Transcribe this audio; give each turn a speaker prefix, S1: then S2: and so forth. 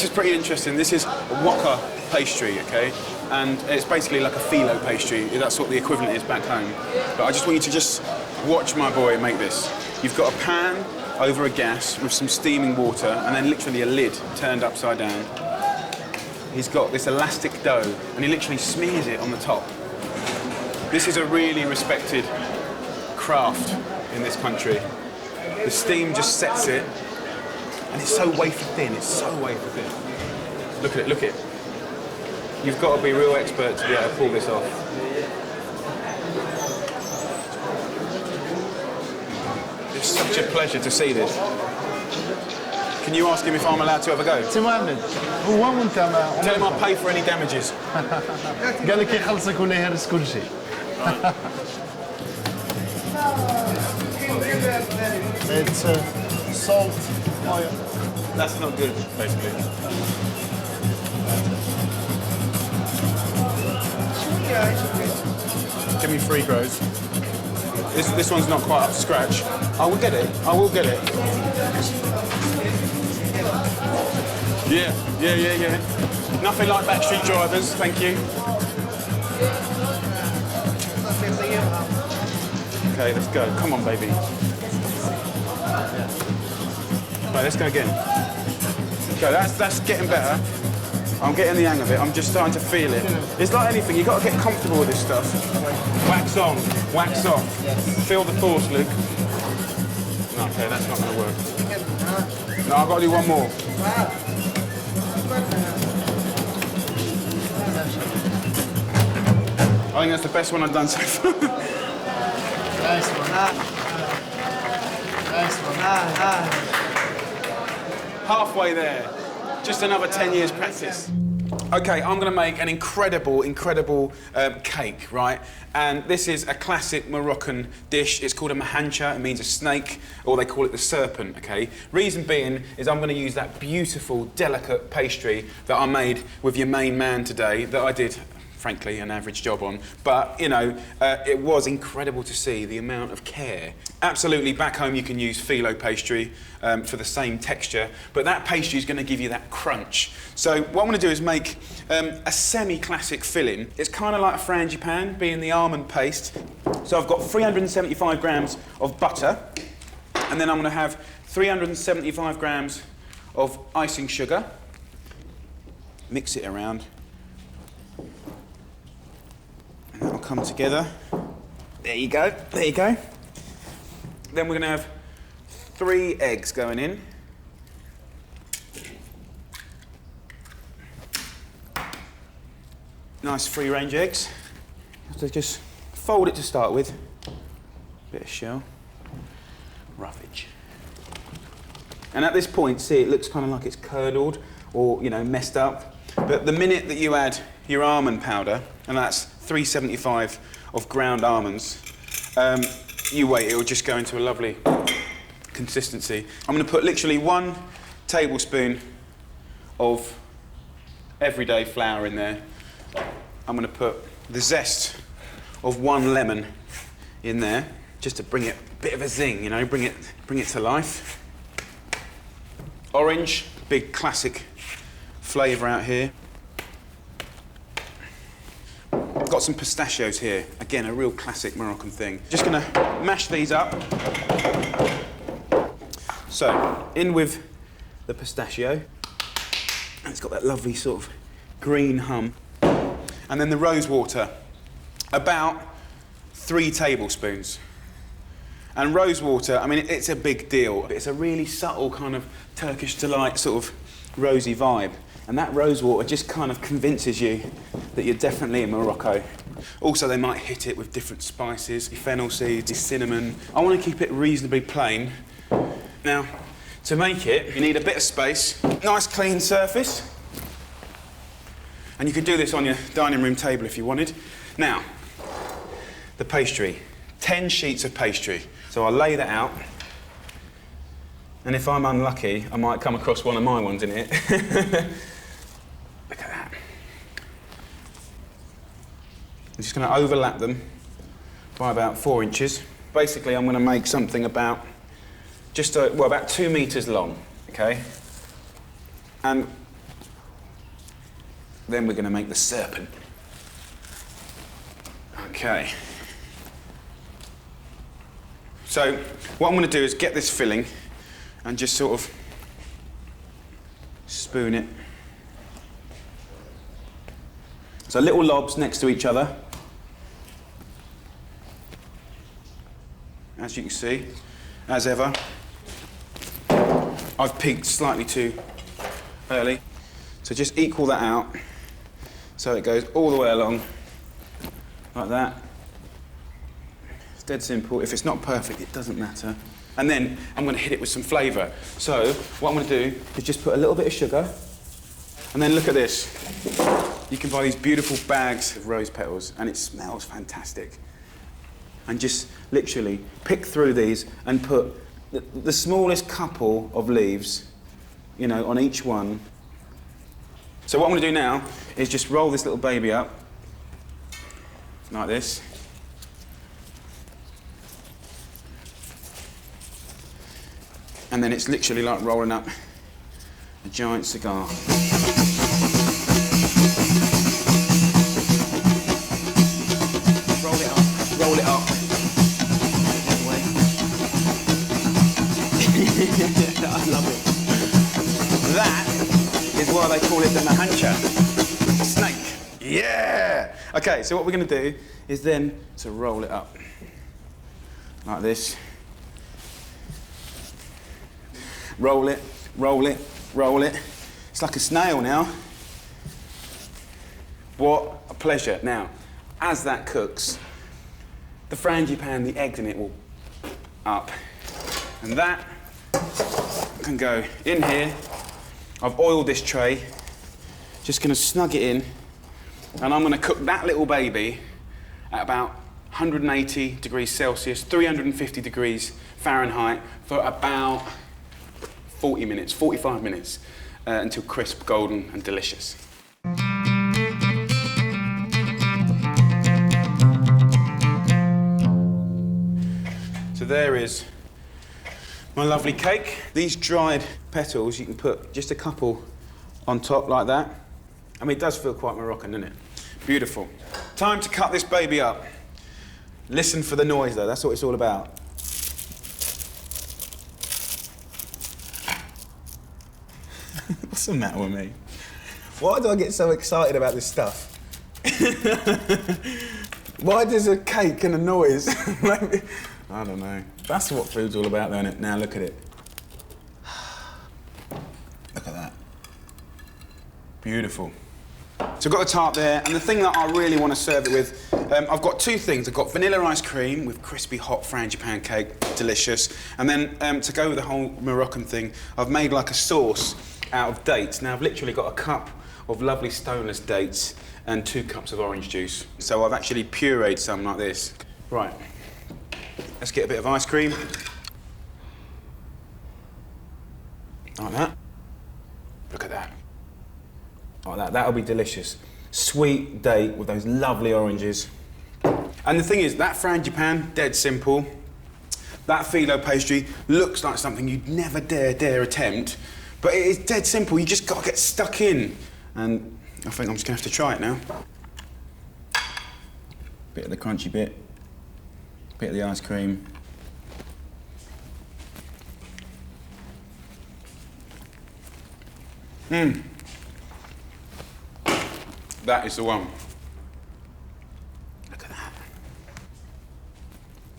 S1: this is pretty interesting. This is a warqa pastry, okay? And it's basically like a phyllo pastry. That's what the equivalent is back home. But I just want you to just watch my boy make this. You've got a pan over a gas with some steaming water and then literally a lid turned upside down. He's got this elastic dough and he literally smears it on the top. This is a really respected craft in this country. The steam just sets it and it's so wafer thin, it's so wafer thin. Look at it, look at it. You've got to be a real expert to be able to pull this off. It's such a pleasure to see this. Can you ask him if I'm allowed to have a go?
S2: سي محمد هو وانت ما
S1: Tell him I'll pay for any damages.
S2: قال لك يخلصك ولا يهرس كل شيء. It's salt, oil.
S1: That's not good, basically. Give me 3 grows. This one's not quite up to scratch. I will get it. I will get it. Yeah. Nothing like backstreet drivers, thank you. Okay, let's go. Come on, baby. Right, let's go again. Okay, that's getting better. I'm getting the hang of it. I'm just starting to feel it. It's like anything, you've got to get comfortable with this stuff. Wax on, wax off. Yes. Feel the force, Luke. No, okay, that's not going to work. No, I've got to do one more. I think that's the best one I've done so far.
S2: Nice one. Nice one.
S1: Halfway there. Just another 10 years practice. Okay, I'm going to make an incredible cake, right? And this is a classic Moroccan dish. It's called a mahancha. It means a snake, or they call it the serpent, okay? Reason being is I'm going to use that beautiful, delicate pastry that I made with your main man today, that I did, frankly, an average job on. But, you know, it was incredible to see the amount of care. Absolutely, back home you can use phyllo pastry for the same texture, but that pastry is going to give you that crunch. So what I'm going to do is make a semi-classic filling. It's kind of like a frangipane, being the almond paste. So I've got 375 grams of butter, and then I'm going to have 375 grams of icing sugar. Mix it around. And that'll come together. There you go, there you go. Then we're going to have 3 eggs going in. Nice free-range eggs. So just fold it to start with. Bit of shell. Roughage. And at this point, see, it looks kind of like it's curdled or, you know, messed up. But the minute that you add your almond powder, and that's 375 of ground almonds, you wait, it will just go into a lovely consistency. I'm going to put literally 1 tablespoon of everyday flour in there. I'm going to put the zest of 1 lemon in there, just to bring it a bit of a zing, you know, bring it to life. Orange, big classic flavour out here. Got some pistachios here. Again, a real classic Moroccan thing. Just gonna mash these up. So, in with the pistachio. And it's got that lovely sort of green hum. And then the rosewater, about 3 tablespoons. And rosewater, I mean, it's a big deal. It's a really subtle kind of Turkish delight sort of rosy vibe. And that rosewater just kind of convinces you that you're definitely in Morocco. Also, they might hit it with different spices, fennel seeds, cinnamon. I want to keep it reasonably plain. Now, to make it, you need a bit of space, nice clean surface. And you could do this on your dining room table if you wanted. Now, the pastry. 10 sheets of pastry. So I'll lay that out. And if I'm unlucky, I might come across one of my ones in it. Look at that. I'm just going to overlap them by about 4 inches. Basically, I'm going to make something about about 2 meters long, okay? And Then we're going to make the serpent. Okay. So what I'm going to do is get this filling and just sort of spoon it. So little lobs next to each other. As you can see, as ever, I've peaked slightly too early. So just equal that out so it goes all the way along like that. It's dead simple. If it's not perfect, it doesn't matter. And then I'm going to hit it with some flavour. So what I'm going to do is just put a little bit of sugar, and then look at this. You can buy these beautiful bags of rose petals, and it smells fantastic. And just literally pick through these and put the smallest couple of leaves, you know, on each one. So what I'm going to do now is just roll this little baby up like this. And then it's literally like rolling up a giant cigar. Roll it up, roll it up. I love it. That is why they call it the mahancha. Snake. Yeah! Okay, so what we're going to do is then to roll it up like this. Roll it, roll it, roll it. It's like a snail now. What a pleasure. Now, as that cooks, the frangipane, the eggs in it will up. And that can go in here. I've oiled this tray. Just going to snug it in. And I'm going to cook that little baby at about 180 degrees Celsius, 350 degrees Fahrenheit for about 40 minutes, 45 minutes, until crisp, golden and delicious. So there is my lovely cake. These dried petals, you can put just a couple on top like that. I mean, it does feel quite Moroccan, doesn't it? Beautiful. Time to cut this baby up. Listen for the noise though, that's what it's all about. What's the matter with me? Why do I get so excited about this stuff? Why does a cake and a noise make me... I don't know. That's what food's all about, though, isn't it? Now look at it. Look at that. Beautiful. So I've got the tart there, and the thing that I really want to serve it with, I've got two things. I've got vanilla ice cream with crispy hot frangipane cake, delicious. And then to go with the whole Moroccan thing, I've made like a sauce out of dates. Now I've literally got a cup of lovely stoneless dates and 2 cups of orange juice. So I've actually pureed some like this. Right, let's get a bit of ice cream. Like that. Look at that. Like that, that'll be delicious. Sweet date with those lovely oranges. And the thing is, that frangipane, dead simple. That phyllo pastry looks like something you'd never dare attempt. But it is dead simple, you just gotta get stuck in. And I think I'm just gonna have to try it now. Bit of the crunchy bit, bit of the ice cream. That is the one.